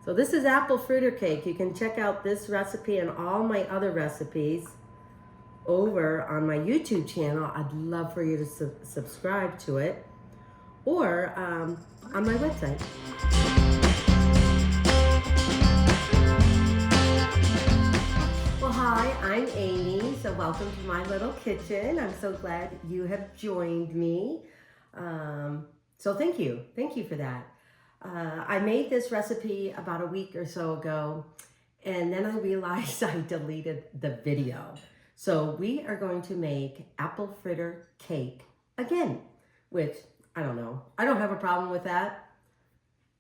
So this is apple fritter cake. You can check out this recipe and all my other recipes over on my YouTube channel. I'd love for you to subscribe to it, or on my website. Well, hi, I'm Amy. So welcome to my little kitchen. I'm so glad you have joined me. So thank you for that. I made this recipe about a week or so ago, and then I realized I deleted the video. So we are going to make apple fritter cake again, which I don't know. I don't have a problem with that.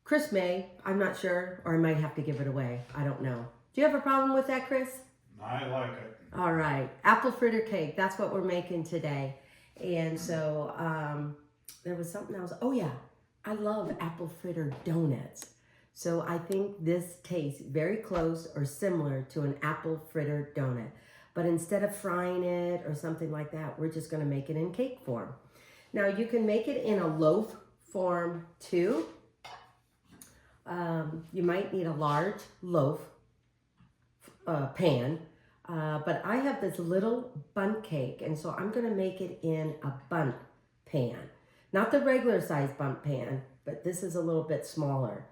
Chris may, I'm not sure, or I might have to give it away. I don't know. Do you have a problem with that, Chris? I like it. All right, apple fritter cake. That's what we're making today. And so there was something else. Oh yeah, I love apple fritter donuts. So I think this tastes very close or similar to an apple fritter donut. But instead of frying it or something like that, we're just gonna make it in cake form. Now you can make it in a loaf form too. You might need a large loaf pan, but I have this little bundt cake, and so I'm gonna make it in a bundt pan. Not the regular size bundt pan, but this is a little bit smaller.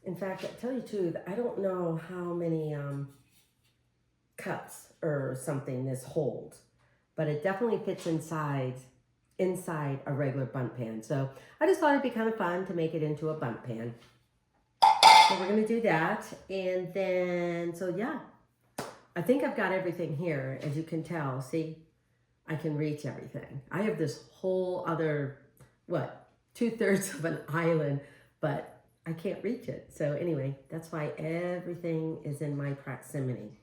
In fact, to tell you the truth, I don't know how many cups or something this holds, but it definitely fits inside a regular bundt pan. So I just thought it'd be kind of fun to make it into a bundt pan. So we're gonna do that, and then, so yeah, I think I've got everything here, as you can tell. See, I can reach everything. I have this whole other, 2/3 of an island, but I can't reach it. So anyway, that's why everything is in my proximity.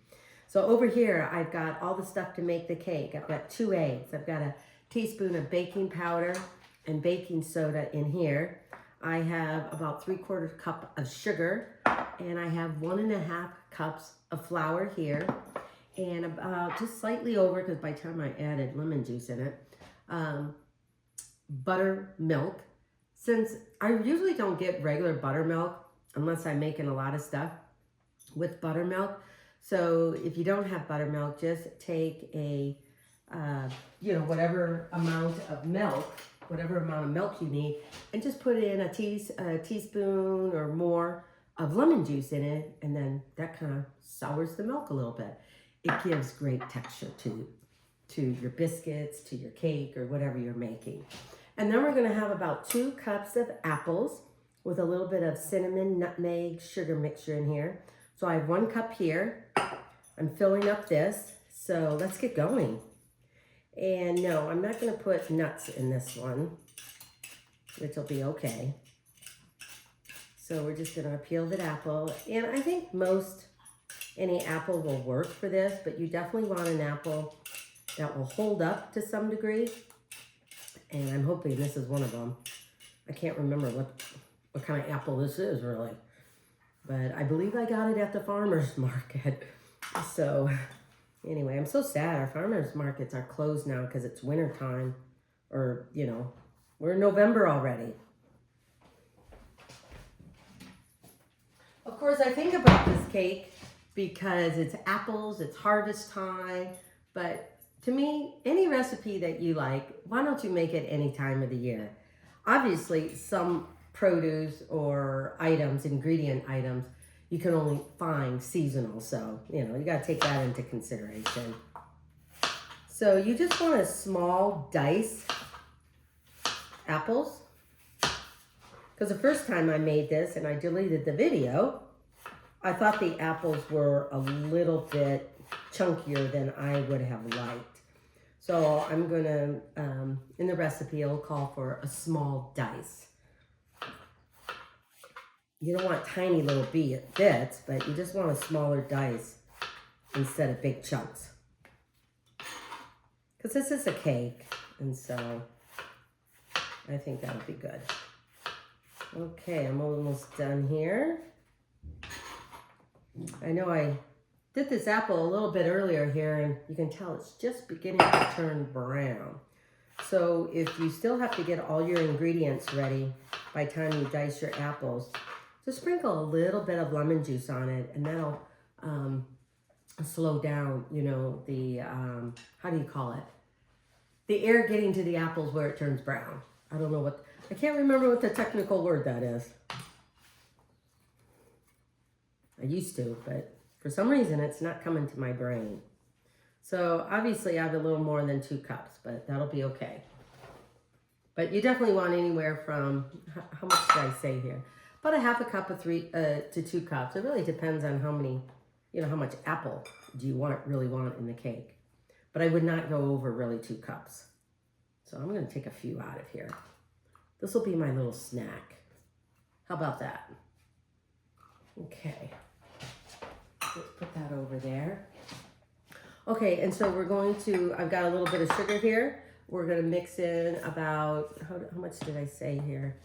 So over here, I've got all the stuff to make the cake. I've got 2 eggs. I've got a teaspoon of baking powder and baking soda in here. I have about 3/4 cup of sugar, and I have 1.5 cups of flour here, and about just slightly over, because by the time I added lemon juice in it, buttermilk. Since I usually don't get regular buttermilk unless I'm making a lot of stuff with buttermilk. So if you don't have buttermilk, just take a, whatever amount of milk you need, and just put in a teaspoon or more of lemon juice in it, and then that kind of sours the milk a little bit. It gives great texture to your biscuits, to your cake, or whatever you're making. And then we're gonna have about 2 cups of apples with a little bit of cinnamon, nutmeg, sugar mixture in here. So I have 1 cup here. I'm filling up this, so let's get going. And no, I'm not gonna put nuts in this one, which will be okay. So we're just gonna peel the apple. And I think any apple will work for this, but you definitely want an apple that will hold up to some degree. And I'm hoping this is one of them. I can't remember what kind of apple this is really, but I believe I got it at the farmer's market. So anyway, I'm so sad our farmer's markets are closed now because it's winter time, or we're in November already. Of course, I think about this cake because it's apples, it's harvest time, but to me, any recipe that you like, why don't you make it any time of the year? Obviously, some produce or ingredient items, you can only find seasonal. So, you got to take that into consideration. So you just want to small dice apples. Because the first time I made this and I deleted the video, I thought the apples were a little bit chunkier than I would have liked. So I'm gonna, in the recipe, it'll call for a small dice. You don't want tiny little bits, but you just want a smaller dice instead of big chunks. Because this is a cake, and so I think that'll be good. Okay, I'm almost done here. I know I did this apple a little bit earlier here, and you can tell it's just beginning to turn brown. So if you still have to get all your ingredients ready by the time you dice your apples, Just sprinkle a little bit of lemon juice on it, and that'll slow down, you know, the, how do you call it? The air getting to the apples where it turns brown. I don't know what, I can't remember what the technical word that is. I used to, but for some reason it's not coming to my brain. So obviously I have a little more than 2 cups, but that'll be okay. But you definitely want anywhere from, how much did I say here? About a half a cup of 3 to 2 cups. It really depends on how many, you know, how much apple do you really want in the cake. But I would not go over really 2 cups. So I'm going to take a few out of here. This will be my little snack. How about that? Okay. Let's put that over there. Okay, and so we're going to, I've got a little bit of sugar here. We're going to mix in about, how much did I say here?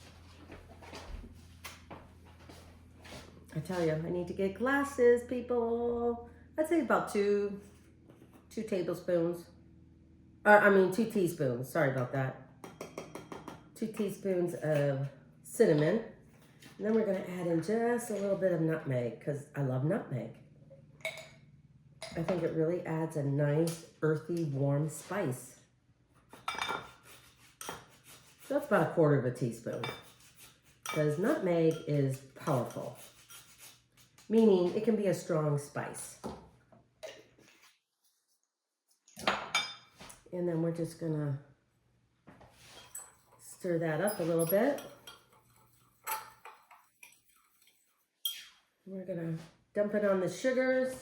I tell you, I need to get glasses, people. I'd say about 2 tablespoons. I mean 2 teaspoons. Sorry about that. 2 teaspoons of cinnamon. And then we're going to add in just a little bit of nutmeg because I love nutmeg. I think it really adds a nice, earthy, warm spice. So that's about 1/4 teaspoon. Because nutmeg is powerful. Meaning it can be a strong spice. And then we're just gonna stir that up a little bit. We're gonna dump it on the sugars.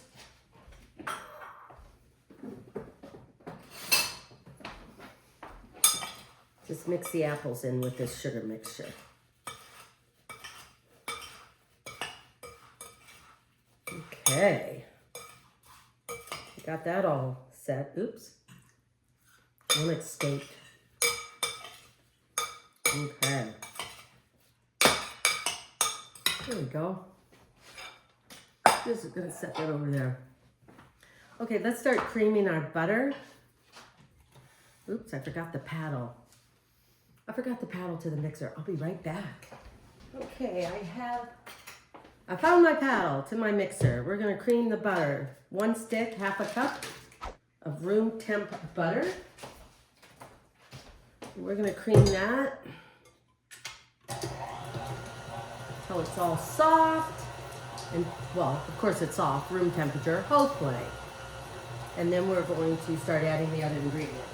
Just mix the apples in with this sugar mixture. Okay. Got that all set. Oops. One escaped. Okay. There we go. Just gonna set that over there. Okay, let's start creaming our butter. Oops, I forgot the paddle. I forgot the paddle to the mixer. I'll be right back. Okay, I found my paddle to my mixer. We're gonna cream the butter. 1 stick, 1/2 cup of room temp butter. We're gonna cream that until it's all soft. And well, of course it's soft, room temperature, hopefully. And then we're going to start adding the other ingredients.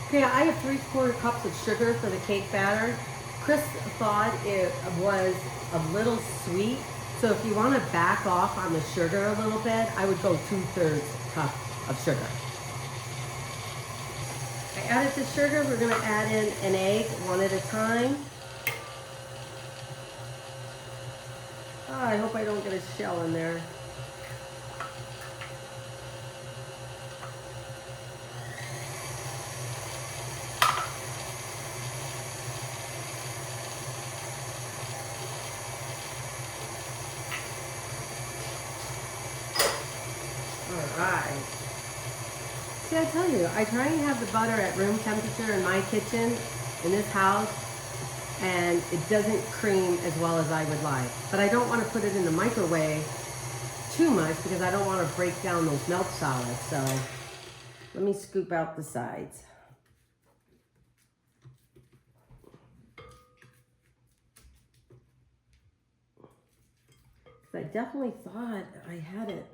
Okay, I have 3/4 cups of sugar for the cake batter. Chris thought it was a little sweet, so if you want to back off on the sugar a little bit, I would go 2/3 cup of sugar. I added the sugar. We're going to add in an egg one at a time. Oh, I hope I don't get a shell in there. Alright. See, I tell you, I try and have the butter at room temperature in my kitchen, in this house, and it doesn't cream as well as I would like. But I don't want to put it in the microwave too much because I don't want to break down those milk solids. So let me scoop out the sides. I definitely thought I had it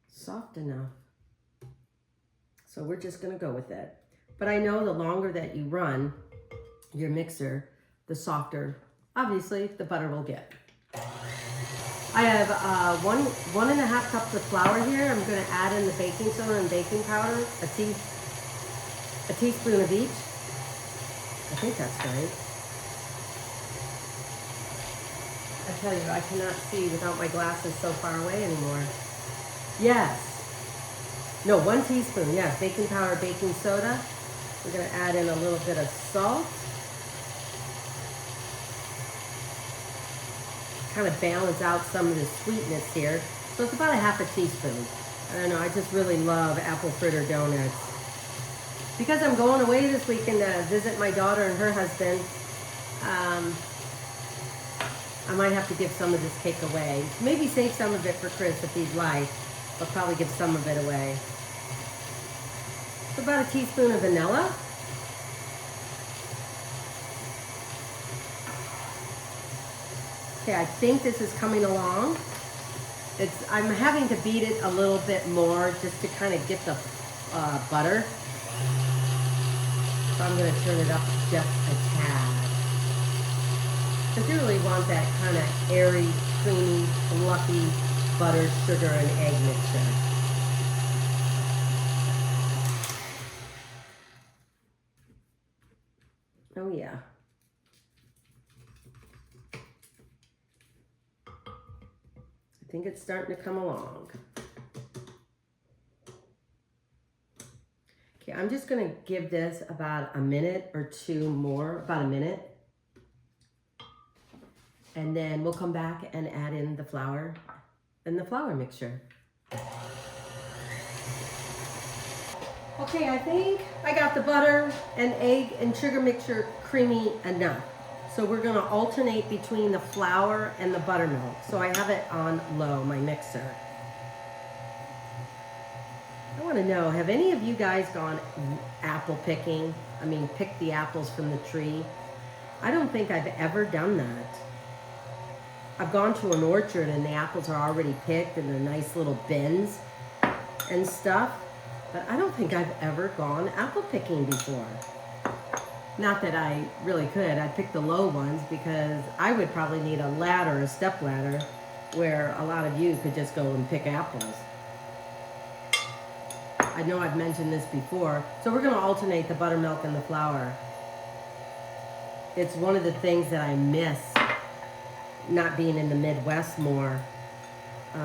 soft enough. So we're just gonna go with it. But I know the longer that you run your mixer, the softer, obviously, the butter will get. I have 1.5 cups of flour here. I'm gonna add in the baking soda and baking powder, a teaspoon of each. I think that's right. I tell you, I cannot see without my glasses so far away anymore. Yes. No, 1 teaspoon, yes. Baking powder, baking soda. We're going to add in a little bit of salt. Kind of balance out some of the sweetness here. So it's about 1/2 teaspoon. I don't know, I just really love apple fritter donuts. Because I'm going away this weekend to visit my daughter and her husband, I might have to give some of this cake away. Maybe save some of it for Chris if he'd like, but probably give some of it away. So about a teaspoon of vanilla. Okay, I think this is coming along. I'm having to beat it a little bit more just to kind of get the butter. So I'm going to turn it up just a tad. Because you really want that kind of airy, creamy, fluffy butter, sugar, and egg mixture. Oh yeah. I think it's starting to come along. Okay, I'm just gonna give this about a minute or two more, about a minute. And then we'll come back and add in the flour and the flour mixture. Okay, I think I got the butter and egg and sugar mixture creamy enough. So we're gonna alternate between the flour and the buttermilk. So I have it on low, my mixer. I wanna know, have any of you guys gone apple picking? I mean, picked the apples from the tree? I don't think I've ever done that. I've gone to an orchard and the apples are already picked in the nice little bins and stuff, but I don't think I've ever gone apple picking before. Not that I really could. I'd pick the low ones because I would probably need a ladder, a step ladder, where a lot of you could just go and pick apples. I know I've mentioned this before. So we're gonna alternate the buttermilk and the flour. It's one of the things that I miss not being in the Midwest more.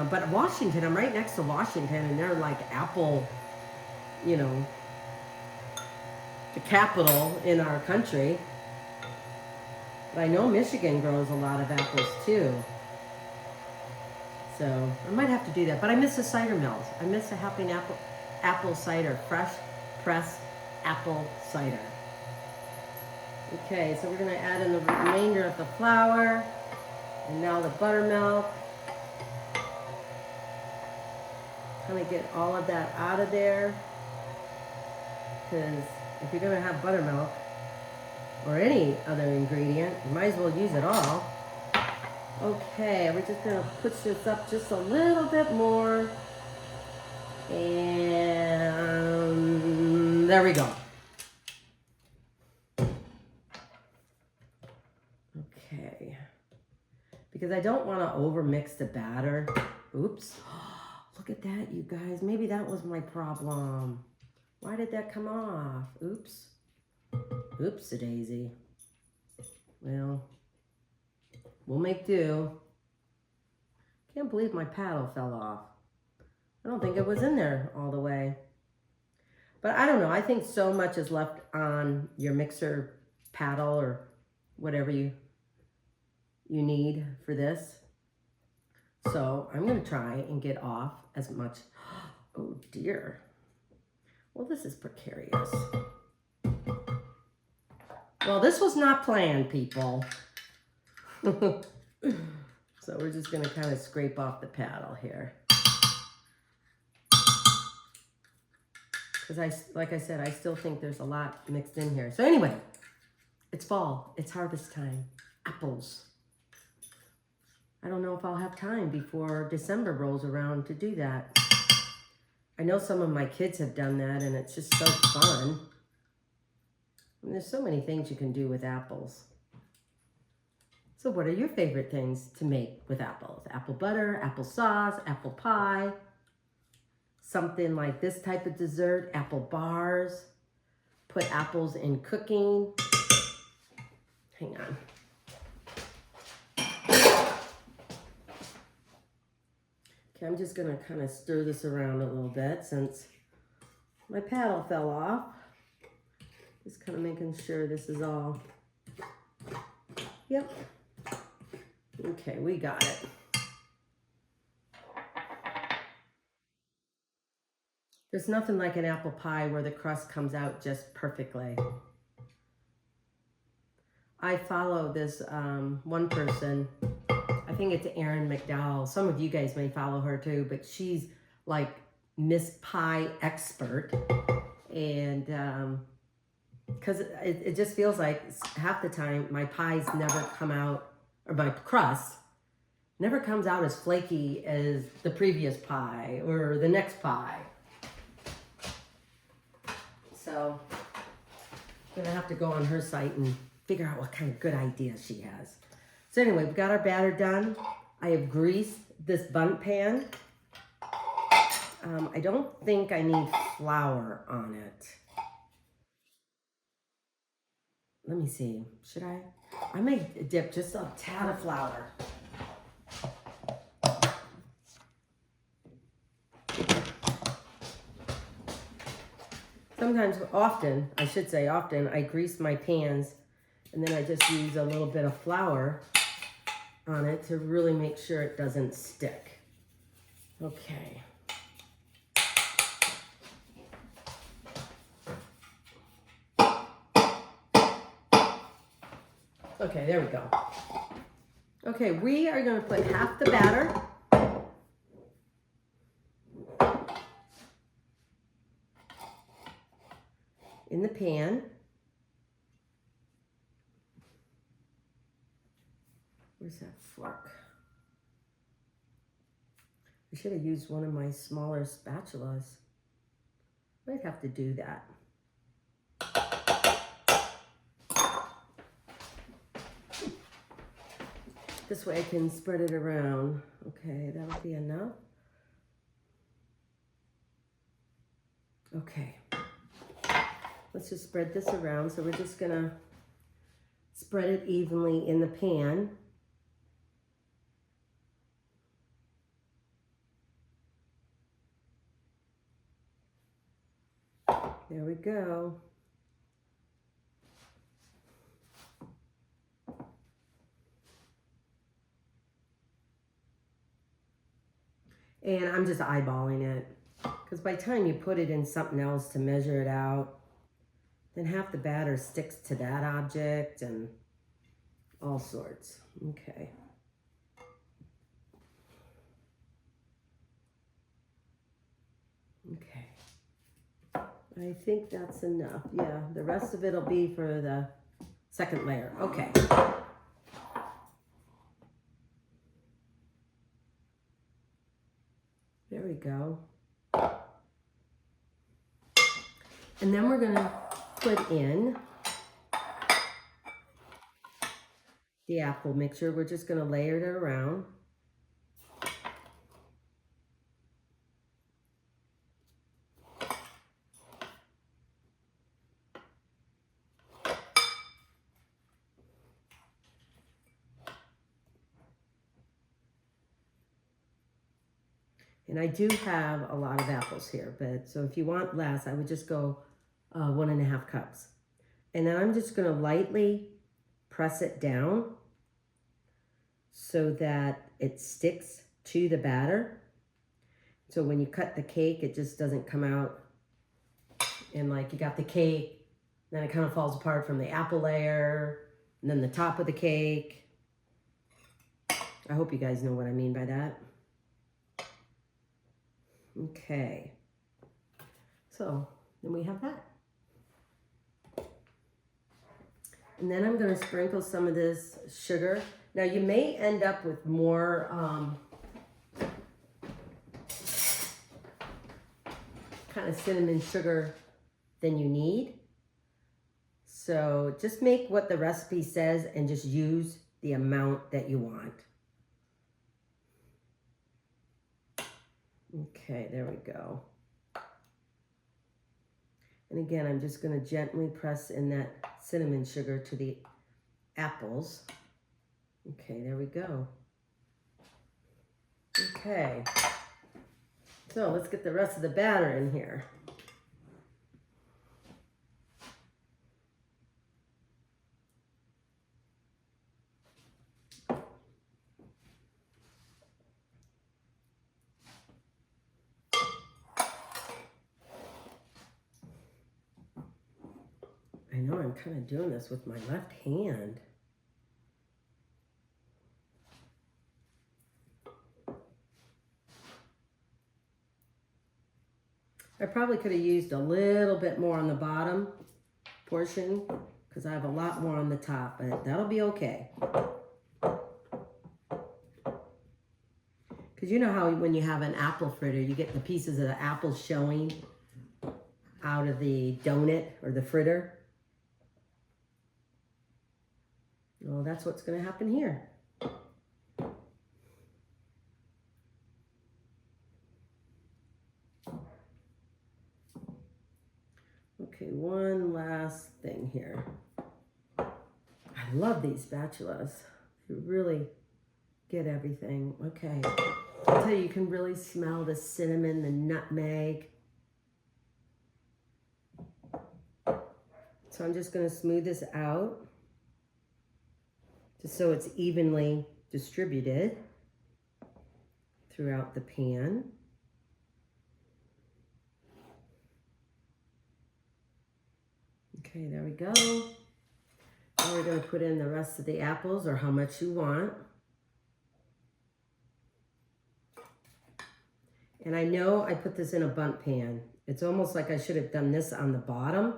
But Washington, I'm right next to Washington, and they're like apple, you know, the capital in our country. But I know Michigan grows a lot of apples too. So I might have to do that. But I miss the cider mills. I miss the helping apple cider, fresh pressed apple cider. Okay, so we're gonna add in the remainder of the flour. And now the buttermilk. Kind of get all of that out of there. Because if you're going to have buttermilk or any other ingredient, you might as well use it all. Okay, we're just going to push this up just a little bit more. And there we go. Okay. Because I don't want to overmix the batter. Oops. Look at that, you guys. Maybe that was my problem. Why did that come off? Oops. Oops-a-daisy. Well, we'll make do. Can't believe my paddle fell off. I don't think it was in there all the way. But I don't know. I think so much is left on your mixer paddle or whatever you need for this. So I'm going to try and get off as much. Oh dear. Well, this is precarious. Well, this was not planned, people. So we're just going to kind of scrape off the paddle here. Because like I said, I still think there's a lot mixed in here. So anyway, it's fall. It's harvest time. Apples. I don't know if I'll have time before December rolls around to do that. I know some of my kids have done that, and it's just so fun. And there's so many things you can do with apples. So what are your favorite things to make with apples? Apple butter, apple sauce, apple pie, something like this type of dessert, apple bars, put apples in cooking. Hang on. Okay, I'm just gonna kind of stir this around a little bit since my paddle fell off. Just kind of making sure this is all, yep. Okay, we got it. There's nothing like an apple pie where the crust comes out just perfectly. I follow this one person, I think it's Erin McDowell. Some of you guys may follow her too, but she's like Miss Pie expert. And because it just feels like half the time my pies never come out, or my crust never comes out as flaky as the previous pie or the next pie. So I'm gonna have to go on her site and figure out what kind of good ideas she has. So anyway, we've got our batter done. I have greased this bundt pan. I don't think I need flour on it. Let me see, should I? I may dip just a tad of flour. Sometimes, often, I should say often, I grease my pans and then I just use a little bit of flour on it to really make sure it doesn't stick. Okay. Okay, there we go. Okay, we are going to put half the batter in the pan. Where's that fork? I should have used one of my smaller spatulas. Might have to do that. This way I can spread it around. Okay, that'll be enough. Okay. Let's just spread this around. So we're just gonna spread it evenly in the pan. There we go. And I'm just eyeballing it, because by the time you put it in something else to measure it out, then half the batter sticks to that object and all sorts. Okay. Okay. I think that's enough. Yeah, the rest of it will be for the second layer. Okay. There we go. And then we're going to put in the apple mixture. We're just going to layer it around. And I do have a lot of apples here, but so if you want less, I would just go 1.5 cups. And then I'm just going to lightly press it down so that it sticks to the batter. So when you cut the cake, it just doesn't come out and like you got the cake, then it kind of falls apart from the apple layer, and then the top of the cake. I hope you guys know what I mean by that. Okay, so then we have that. And then I'm going to sprinkle some of this sugar. Now you may end up with more kind of cinnamon sugar than you need. So just make what the recipe says and just use the amount that you want. Okay, there we go. And again, I'm just going to gently press in that cinnamon sugar to the apples. Okay, there we go. Okay. So let's get the rest of the batter in here. know I'm kind of doing this with my left hand. I probably could have used a little bit more on the bottom portion because I have a lot more on the top, but that'll be okay. Because you know how when you have an apple fritter, you get the pieces of the apple showing out of the donut or the fritter? Well, that's what's going to happen here. Okay, one last thing here. I love these spatulas. They really get everything. Okay, I'll tell you, you can really smell the cinnamon, the nutmeg. So I'm just going to smooth this out just so it's evenly distributed throughout the pan. Okay, there we go. Now we're going to put in the rest of the apples, or how much you want. And I know I put this in a bundt pan. It's almost like I should have done this on the bottom,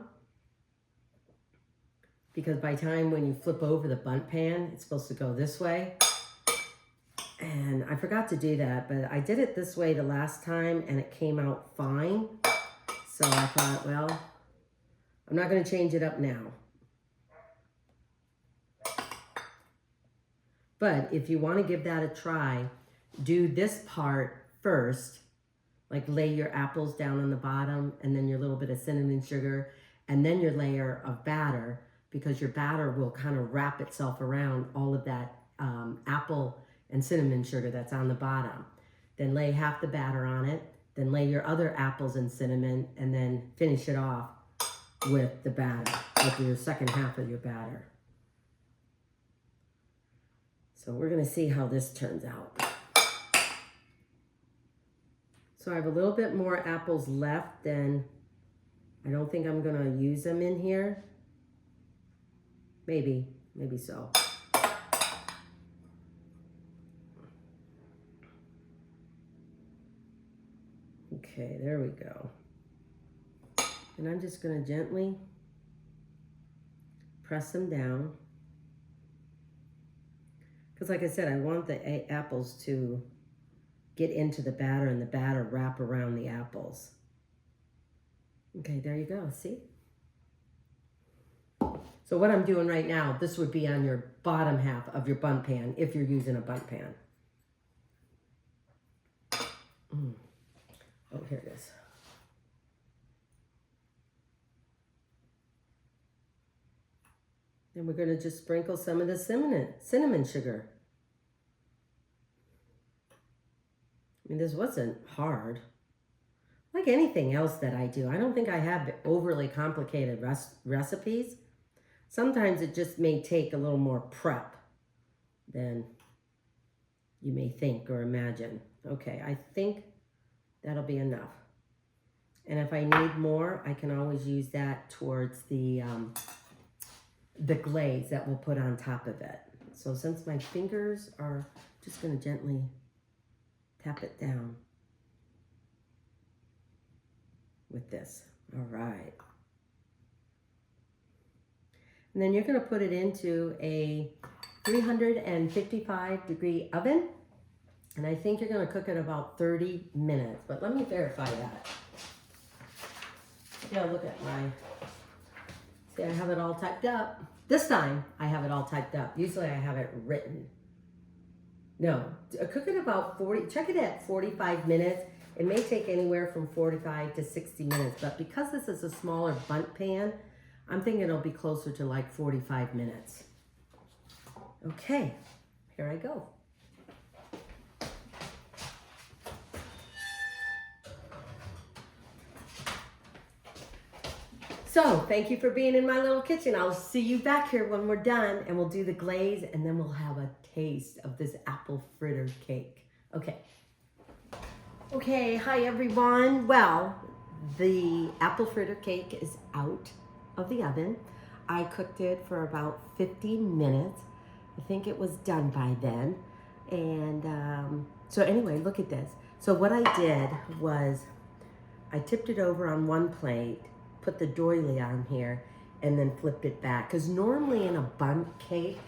because by the time when you flip over the bundt pan, it's supposed to go this way. And I forgot to do that, but I did it this way the last time and it came out fine. So I thought, well, I'm not going to change it up now. But if you want to give that a try, do this part first. Like lay your apples down on the bottom and then your little bit of cinnamon sugar and then your layer of batter, because your batter will kind of wrap itself around all of that apple and cinnamon sugar that's on the bottom. Then lay half the batter on it, then lay your other apples and cinnamon, and then finish it off with the batter, with your second half of your batter. So we're gonna see how this turns out. So I have a little bit more apples left than, I don't think I'm gonna use them in here. Maybe so. Okay, there we go. And I'm just gonna gently press them down. Because like I said, I want the apples to get into the batter and the batter wrap around the apples. Okay, there you go, see? So what I'm doing right now, this would be on your bottom half of your bundt pan if you're using a bundt pan. Oh, here it is. Then we're going to just sprinkle some of the cinnamon sugar. I mean, this wasn't hard. Like anything else that I do, I don't think I have overly complicated recipes. Sometimes it just may take a little more prep than you may think or imagine. Okay, I think that'll be enough. And if I need more, I can always use that towards the glaze that we'll put on top of it. So since my fingers are just going to gently tap it down with this. All right. And then you're going to put it into a 355 degree oven. And I think you're going to cook it about 30 minutes. But let me verify that. Yeah, look at my... See, I have it all typed up. This time, I have it all typed up. Usually, I have it written. No, cook it about 40, check it at 45 minutes. It may take anywhere from 45 to 60 minutes, but because this is a smaller bundt pan, I'm thinking it'll be closer to like 45 minutes. Okay, here I go. So, thank you for being in my little kitchen. I'll see you back here when we're done, and we'll do the glaze, and then we'll have a taste of this apple fritter cake. Okay. Okay, hi everyone. Well, the apple fritter cake is out of the oven. I cooked it for about 50 minutes. I think it was done by then. And so anyway, look at this. So what I did was I tipped it over on one plate, put the doily on here, and then flipped it back. Because normally in a bundt cake,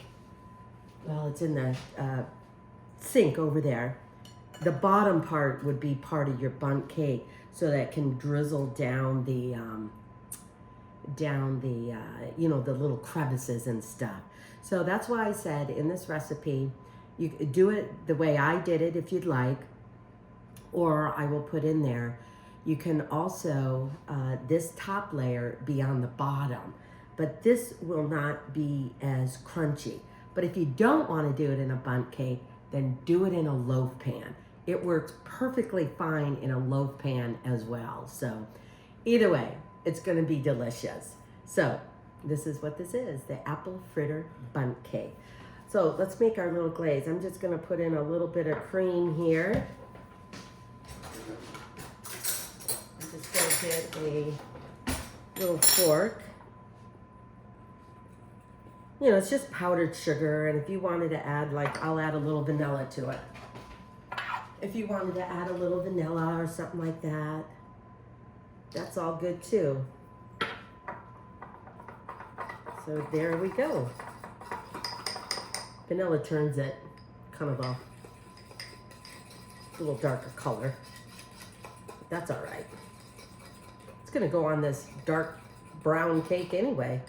well, it's in the sink over there, the bottom part would be part of your bundt cake so that it can drizzle down the you know, the little crevices and stuff. So that's why I said in this recipe, you do it the way I did it if you'd like, or I will put in there. You can also, this top layer be on the bottom, but this will not be as crunchy. But if you don't want to do it in a bundt cake, then do it in a loaf pan. It works perfectly fine in a loaf pan as well. So either way, it's going to be delicious. So this is what this is, the apple fritter bundt cake. So let's make our little glaze. I'm just going to put in a little bit of cream here. I'm just going to get a little fork. You know, it's just powdered sugar, and if you wanted to add, like, I'll add a little vanilla to it. If you wanted to add a little vanilla or something like that, that's all good too. So there we go. Vanilla turns it kind of a little darker color. But that's all right. It's gonna go on this dark brown cake anyway.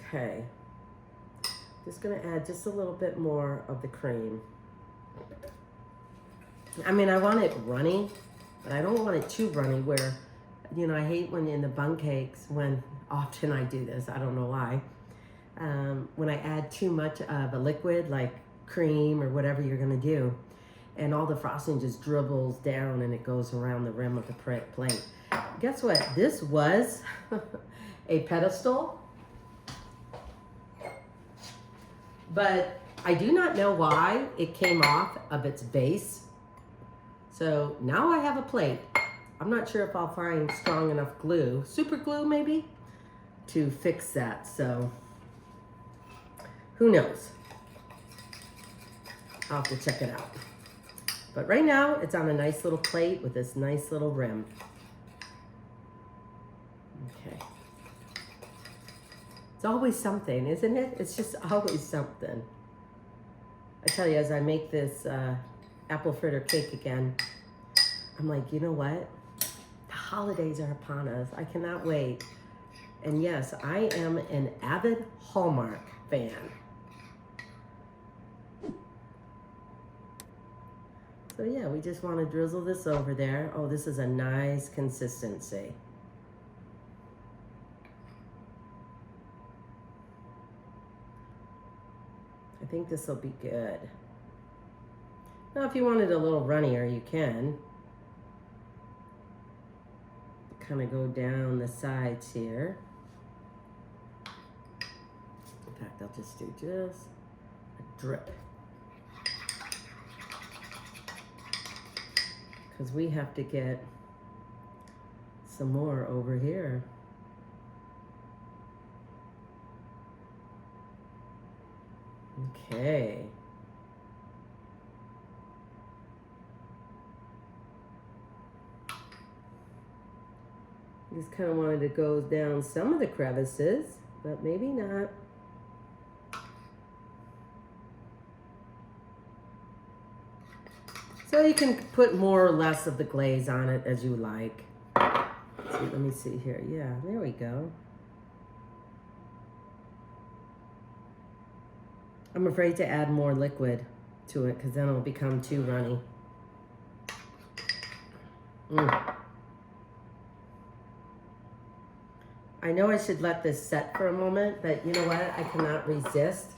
Okay, just gonna add just a little bit more of the cream. I mean, I want it runny, but I don't want it too runny where, you know, I hate when in the bundt cakes, when often I do this, I don't know why, when I add too much of a liquid like cream or whatever you're gonna do, and all the frosting just dribbles down and it goes around the rim of the plate. Guess what? This was a pedestal. But I do not know why it came off of its base. So now I have a plate. I'm not sure if I'll find strong enough glue, super glue maybe, to fix that. So who knows? I'll have to check it out. But right now it's on a nice little plate with this nice little rim. Okay. It's always something, isn't it? It's just always something. I tell you, as I make this apple fritter cake again, I'm like, you know what? The holidays are upon us. I cannot wait. And yes, I am an avid Hallmark fan. So yeah, we just want to drizzle this over there. Oh, this is a nice consistency. I think this will be good. Now, if you want it a little runnier, you can. Kind of go down the sides here. In fact, I'll just do just a drip. Because we have to get some more over here. Okay. Just kind of wanted to go down some of the crevices, but maybe not. So you can put more or less of the glaze on it as you like. So let me see here. Yeah, there we go. I'm afraid to add more liquid to it because then it'll become too runny. I know I should let this set for a moment, but you know what? I cannot resist.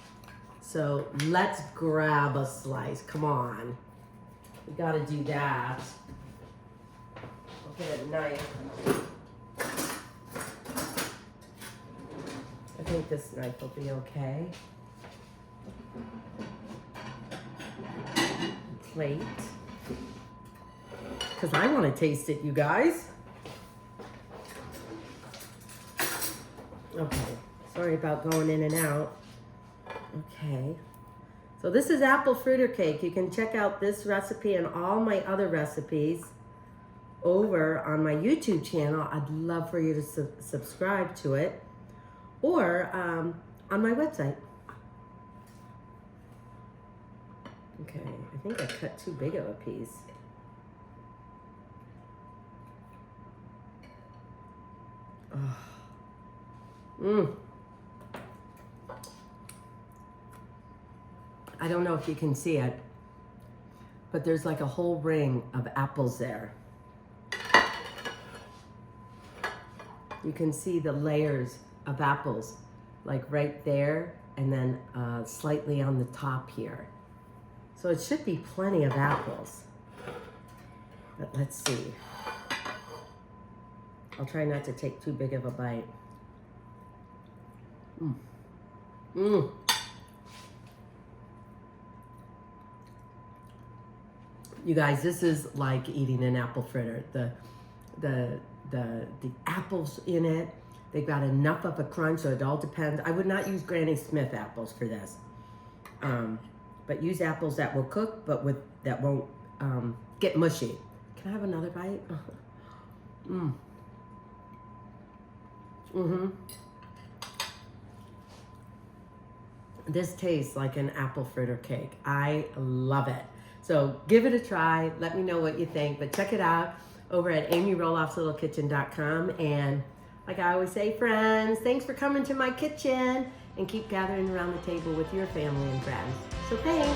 So let's grab a slice. Come on. We gotta do that. I'll get a knife. I think this knife will be okay. Plate. Because I want to taste it, you guys. Okay, sorry about going in and out. Okay, so this is apple fritter cake. You can check out this recipe and all my other recipes over on my YouTube channel. I'd love for you to subscribe to it, or on my website. Okay, I think I cut too big of a piece. Oh. I don't know if you can see it, but there's like a whole ring of apples there. You can see the layers of apples, like right there, and then slightly on the top here. So it should be plenty of apples. But let's see. I'll try not to take too big of a bite. You guys, this is like eating an apple fritter. The apples in it, they've got enough of a crunch, so it all depends. I would not use Granny Smith apples for this, but use apples that will cook, but that won't get mushy. Can I have another bite? This tastes like an apple fritter cake. I love it. So give it a try. Let me know what you think. But check it out over at amyroloffslittlekitchen.com. And like I always say, friends, thanks for coming to my kitchen. And keep gathering around the table with your family and friends. So thanks.